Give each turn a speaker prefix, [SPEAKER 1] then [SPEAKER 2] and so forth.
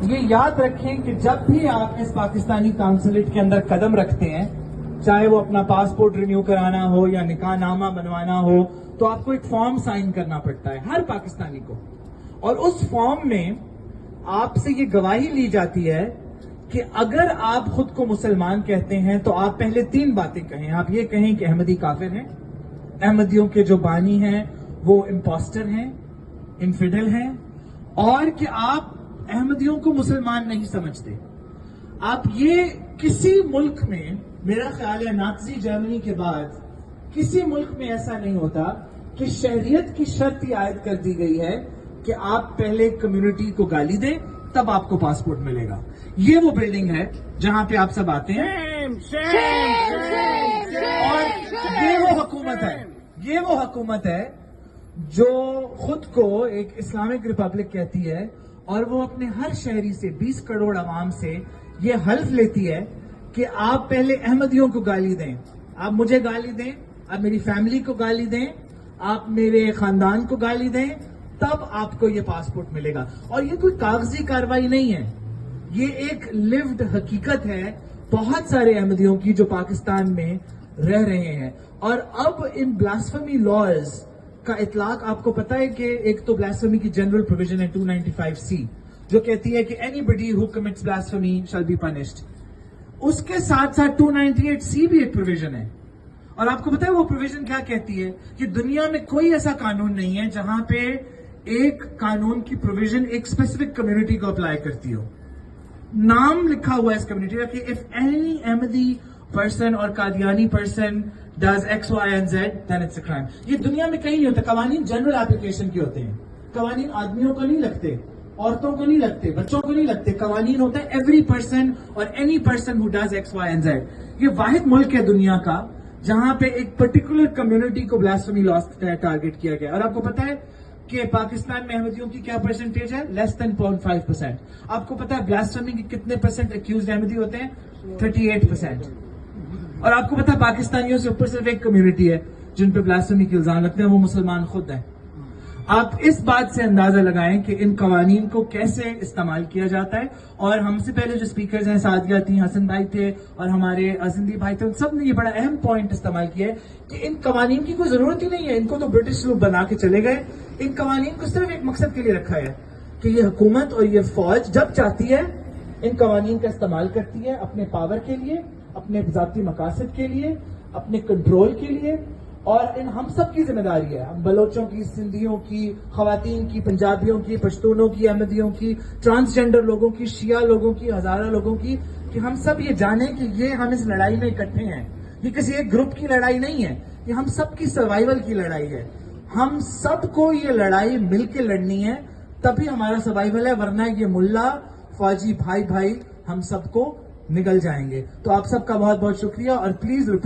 [SPEAKER 1] یہ یاد رکھیں کہ جب بھی آپ اس پاکستانی کانسولیٹ کے اندر قدم رکھتے ہیں، چاہے وہ اپنا پاسپورٹ رینیو کرانا ہو یا نکاح نامہ بنوانا ہو، تو آپ کو ایک فارم سائن کرنا پڑتا ہے ہر پاکستانی کو، اور اس فارم میں آپ سے یہ گواہی لی جاتی ہے کہ اگر آپ خود کو مسلمان کہتے ہیں تو آپ پہلے 3 باتیں کہیں. آپ یہ کہیں کہ احمدی کافر ہیں، احمدیوں کے جو بانی ہیں وہ امپوسٹر ہیں، انفیڈل ہیں، اور کہ آپ احمدیوں کو مسلمان نہیں سمجھتے. آپ یہ کسی ملک میں، میرا خیال ہے نازی جرمنی کے بعد کسی ملک میں ایسا نہیں ہوتا کہ شہریت کی شرط یہ عائد کر دی گئی ہے کہ آپ پہلے کمیونٹی کو گالی دیں تب آپ کو پاسپورٹ ملے گا. یہ وہ بلڈنگ ہے جہاں پہ آپ سب آتے ہیں، اور یہ وہ حکومت ہے جو خود کو ایک اسلامک ریپبلک کہتی ہے، اور وہ اپنے ہر شہری سے 20 کروڑ عوام سے یہ حلف لیتی ہے کہ آپ پہلے احمدیوں کو گالی دیں، آپ مجھے گالی دیں، آپ میری فیملی کو گالی دیں، آپ میرے خاندان کو گالی دیں، تب آپ کو یہ پاسپورٹ ملے گا. اور یہ کوئی کاغذی کاروائی نہیں ہے، یہ ایک لیوڈ حقیقت ہے بہت سارے احمدیوں کی جو پاکستان میں رہ رہے ہیں. اور اب ان بلاسفمی لاز کا اطلاق آپ کو پتا ہے کہ ایک تو بلاسفمی کی جنرل پروویژن ہے 295C جو کہتی ہے کہ اینی بڈی ہو کمٹس بلاسفمی شل بی پنشڈ. اس کے ساتھ ساتھ 298C بھی ایک پروویژن ہے، اور آپ کو پتا ہے وہ پروویژن کیا کہتی ہے کہ دنیا میں کوئی ایسا قانون نہیں ہے جہاں پہ ایک قانون کی پروویژن ایک اسپیسیفک کمیونٹی کو اپلائی کرتی ہو. نام لکھا ہوا ہے اس کمیونٹی کا کہ if any احمدی پرسن اور Qadiani person does X, Y and Z, then it's a crime. یہ دنیا میں کہیں نہیں ہوتا. قوانین جنرل اپلیکیشن کے ہوتے ہیں، قوانین آدمیوں کو نہیں لگتے، عورتوں کو نہیں لگتے، بچوں کو نہیں لگتے. قوانین ہوتا ہے ایوری پرسن اور any person who does X, Y and Z. یہ واحد ملک ہے دنیا کا جہاں پہ ایک پرٹیکولر کمیونٹی کو بلاسفمی لاز ٹارگٹ کیا گیا. اور آپ کو پتا ہے کہ پاکستان میں احمدیوں کی کیا پرسنٹیج ہے؟ لیس دین 0.5%. آپ کو پتا ہے بلاسفمی کے کتنے پرسنٹ اکیوزڈ احمدی ہوتے ہیں؟ 38%. اور آپ کو پتا ہے پاکستانیوں سے اوپر صرف ایک کمیونٹی ہے جن پہ بلاسفمی کے الزام لگتے ہیں، وہ مسلمان خود ہیں. آپ اس بات سے اندازہ لگائیں کہ ان قوانین کو کیسے استعمال کیا جاتا ہے. اور ہم سے پہلے جو سپیکرز ہیں، سعدیہ تھیں، حسن بھائی تھے، اور ہمارے زندی بھائی تھے، ان سب نے یہ بڑا اہم پوائنٹ استعمال کیا ہے کہ ان قوانین کی کوئی ضرورت ہی نہیں ہے. ان کو تو برٹش لوگ بنا کے چلے گئے. ان قوانین کو صرف ایک مقصد کے لیے رکھا ہے کہ یہ حکومت اور یہ فوج جب چاہتی ہے ان قوانین کا استعمال کرتی ہے اپنے پاور کے لیے، اپنے ذاتی مقاصد کے لیے، اپنے کنٹرول کے لیے. اور ان ہم سب کی ذمہ داری ہے، ہم بلوچوں کی، سندھیوں کی، خواتین کی، پنجابیوں کی، پشتونوں کی، احمدیوں کی، ٹرانسجینڈر لوگوں کی، شیعہ لوگوں کی، ہزارہ لوگوں کی، کہ ہم سب یہ جانیں کہ یہ ہم اس لڑائی میں اکٹھے ہیں. یہ کسی ایک گروپ کی لڑائی نہیں ہے، یہ ہم سب کی سروائیول کی لڑائی ہے. ہم سب کو یہ لڑائی مل کے لڑنی ہے، تبھی ہمارا سروائیول ہے، ورنہ یہ ملا فوجی بھائی ہم سب کو نگل جائیں گے. تو آپ سب کا بہت بہت شکریہ، اور پلیز